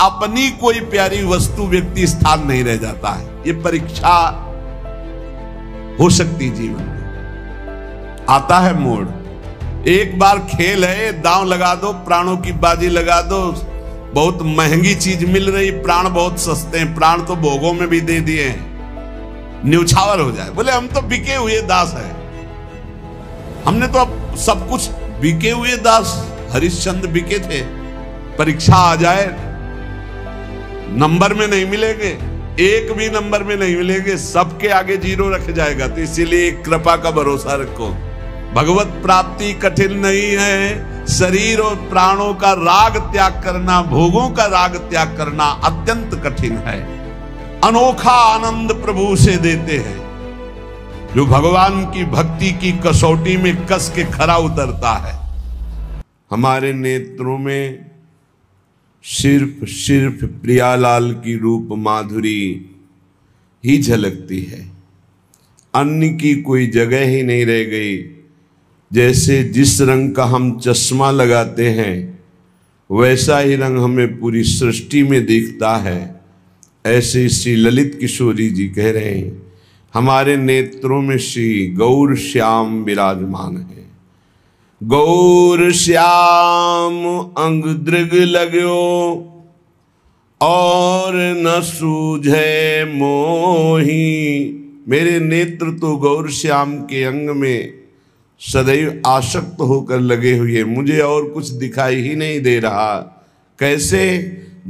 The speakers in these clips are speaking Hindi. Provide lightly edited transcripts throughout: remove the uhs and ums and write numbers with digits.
अपनी कोई प्यारी वस्तु व्यक्ति स्थान नहीं रह जाता है। ये परीक्षा हो सकती जीवन में, आता है मोड़। एक बार खेल है, दांव लगा दो, प्राणों की बाजी लगा दो। बहुत महंगी चीज मिल रही, प्राण बहुत सस्ते हैं, प्राण तो भोगों में भी दे दिए हैं, न्यौछावर हो जाए। बोले हम तो बिके हुए दास हैं, हमने तो अब सब कुछ बिके हुए दास। हरिश्चंद्र बिके थे, परीक्षा आ जाए नंबर में नहीं मिलेंगे, एक भी नंबर में नहीं मिलेंगे, सबके आगे जीरो रख जाएगा। तो इसीलिए कृपा का भरोसा रखो। भगवत प्राप्ति कठिन नहीं है, शरीर और प्राणों का राग त्याग करना, भोगों का राग त्याग करना अत्यंत कठिन है। अनोखा आनंद प्रभु से देते हैं जो भगवान की भक्ति की कसौटी में कस के खरा उतरता है। हमारे नेत्रों में सिर्फ प्रियालाल की रूप माधुरी ही झलकती है, अन्य की कोई जगह ही नहीं रह गई। जैसे जिस रंग का हम चश्मा लगाते हैं वैसा ही रंग हमें पूरी सृष्टि में दिखता है। ऐसे श्री ललित किशोरी जी कह रहे हैं, हमारे नेत्रों में श्री गौर श्याम विराजमान है। गौर श्याम अंग दृग लगो और न सूझे मोही। मेरे नेत्र तो गौर श्याम के अंग में सदैव आसक्त होकर लगे हुए, मुझे और कुछ दिखाई ही नहीं दे रहा। कैसे?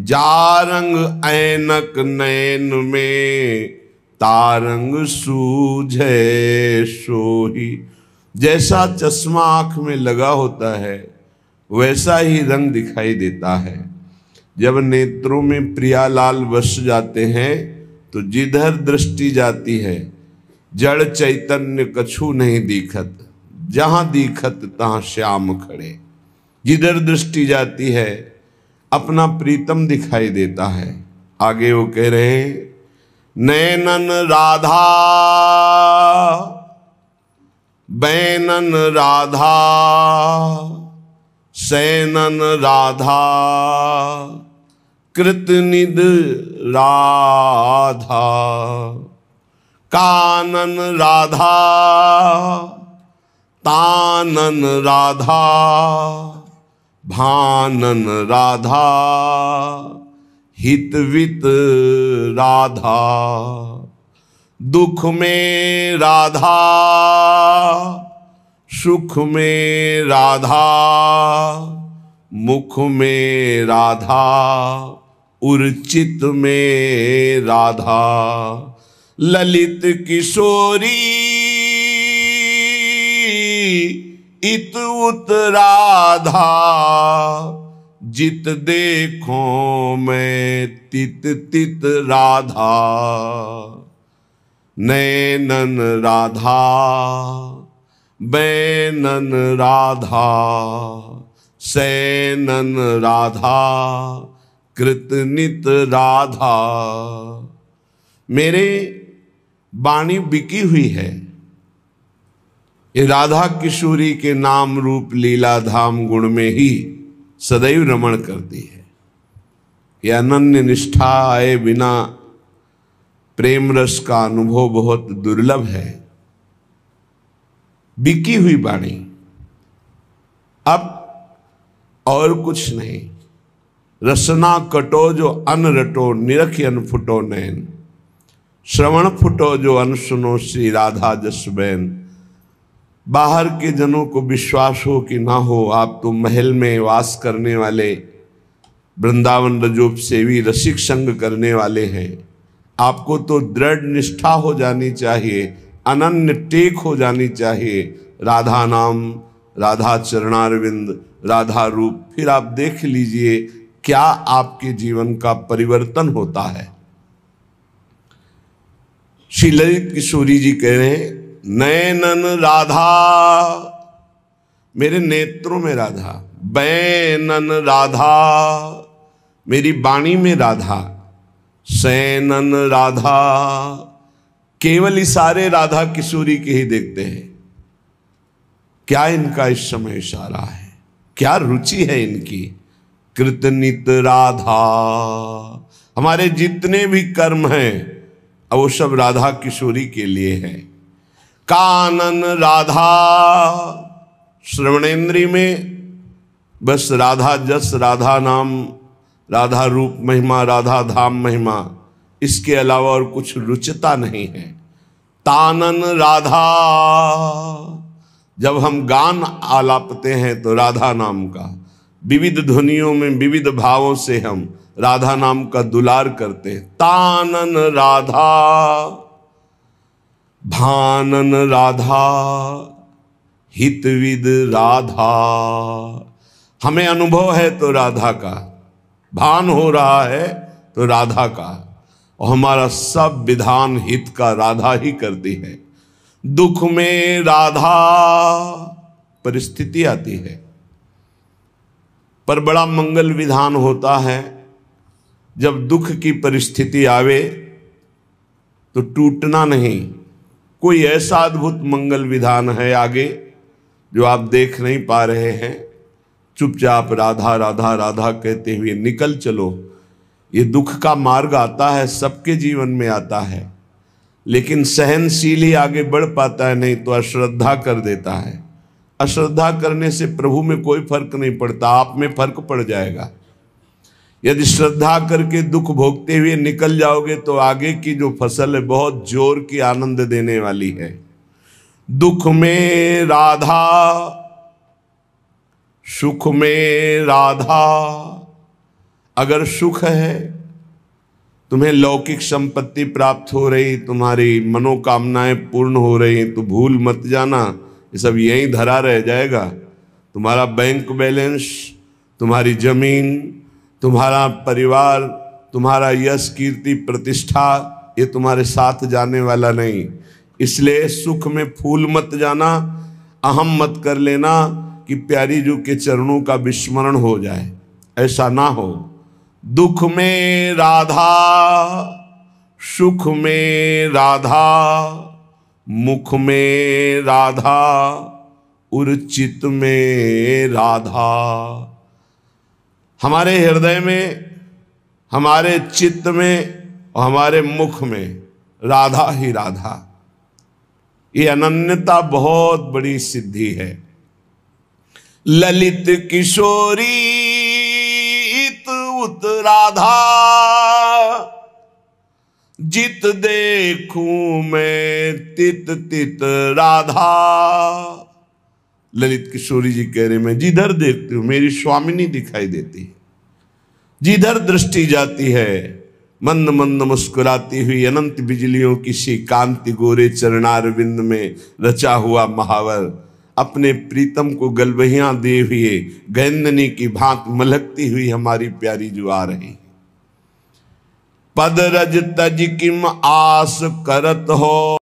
जारंग ऐनक नैन में तारंग सूझे सोही। जैसा चश्मा आंख में लगा होता है वैसा ही रंग दिखाई देता है। जब नेत्रों में प्रियालाल बस जाते हैं तो जिधर दृष्टि जाती है जड़ चैतन्य कछु नहीं दिखत, जहां दिखत तहां श्याम खड़े। जिधर दृष्टि जाती है अपना प्रीतम दिखाई देता है। आगे वो कह रहे हैं, नैनन राधा बैनन राधा सैनन राधा कृतनिध राधा कानन राधा तानन राधा भानन राधा हितवित राधा। दुख में राधा सुख में राधा मुख में राधा उर्चित में राधा। ललित किशोरी इत उत राधा जित देखो मैं तित तित राधा। नैनन राधा बैनन राधा सैनन राधा कृतनित राधा। मेरे वाणी बिकी हुई है, ये राधा किशोरी के नाम रूप लीला धाम गुण में ही सदैव रमण करती है। यह अनन्य निष्ठा आए बिना प्रेम रस का अनुभव बहुत दुर्लभ है। बिकी हुई वाणी, अब और कुछ नहीं। रसना कटो जो अन रटो निरख अन फुटो नैन। श्रवण फुटो जो अन सुनो श्री राधा जस बैन। बाहर के जनों को विश्वास हो कि ना हो, आप तो महल में वास करने वाले वृंदावन रजोप सेवी रसिक संग करने वाले हैं। आपको तो दृढ़ निष्ठा हो जानी चाहिए, अनन्य टेक हो जानी चाहिए। राधा नाम, राधा चरणारविंद, राधा रूप, फिर आप देख लीजिए क्या आपके जीवन का परिवर्तन होता है। श्री ललित किशोरी जी कह रहे हैं, नैनन राधा, मेरे नेत्रों में राधा, बैनन राधा, मेरी वाणी में राधा, सैनन राधा, केवल इशारे राधा किशोरी के ही देखते हैं। क्या इनका इस समय इशारा है, क्या रुचि है इनकी। कृतनित राधा। हमारे जितने भी कर्म हैं अब वो सब राधा किशोरी के लिए है। कानन राधा, श्रवणेन्द्रिय में बस राधा जस, राधा नाम, राधा रूप महिमा, राधा धाम महिमा, इसके अलावा और कुछ रुचता नहीं है। तानन राधा, जब हम गान आलापते हैं तो राधा नाम का, विविध ध्वनियों में विविध भावों से हम राधा नाम का दुलार करते हैं। तानन राधा, भानन राधा, हितविद राधा। हमें अनुभव है तो राधा का, भान हो रहा है तो राधा का, और हमारा सब विधान हित का राधा ही करती है। दुख में राधा, परिस्थिति आती है पर बड़ा मंगल विधान होता है। जब दुख की परिस्थिति आवे तो टूटना नहीं। कोई ऐसा अद्भुत मंगल विधान है आगे जो आप देख नहीं पा रहे हैं। चुपचाप राधा राधा राधा कहते हुए निकल चलो। ये दुख का मार्ग आता है, सबके जीवन में आता है, लेकिन सहनशील ही आगे बढ़ पाता है, नहीं तो अश्रद्धा कर देता है। अश्रद्धा करने से प्रभु में कोई फर्क नहीं पड़ता, आप में फर्क पड़ जाएगा। यदि श्रद्धा करके दुख भोगते हुए निकल जाओगे तो आगे की जो फसल है बहुत जोर की आनंद देने वाली है। दुख में राधा, सुख में राधा। अगर सुख है, तुम्हें लौकिक संपत्ति प्राप्त हो रही, तुम्हारी मनोकामनाएं पूर्ण हो रही, तो भूल मत जाना ये सब यहीं धरा रह जाएगा। तुम्हारा बैंक बैलेंस, तुम्हारी जमीन, तुम्हारा परिवार, तुम्हारा यश कीर्ति प्रतिष्ठा, ये तुम्हारे साथ जाने वाला नहीं। इसलिए सुख में फूल मत जाना, अहम मत कर लेना कि प्यारी जी के चरणों का विस्मरण हो जाए, ऐसा ना हो। दुख में राधा, सुख में राधा, मुख में राधा, उर्चित में राधा। हमारे हृदय में, हमारे चित्त में और हमारे मुख में राधा ही राधा। ये अनन्यता बहुत बड़ी सिद्धि है। ललित किशोरी उत राधा, जित देखूं मैं तित तित राधा। ललित किशोरी जी कह रहे, मैं जिधर देखती हूं मेरी स्वामिनी दिखाई देती है, जिधर दृष्टि जाती है मंद मंद मुस्कुराती हुई अनंत बिजलियों की सी कांति गोरे चरणारविंद में रचा हुआ महावर अपने प्रीतम को गलबहियां दे हुए गैंदनी की भांत मलकती हुई हमारी प्यारी जो आ रही। पद रज तज किम आस करत हो,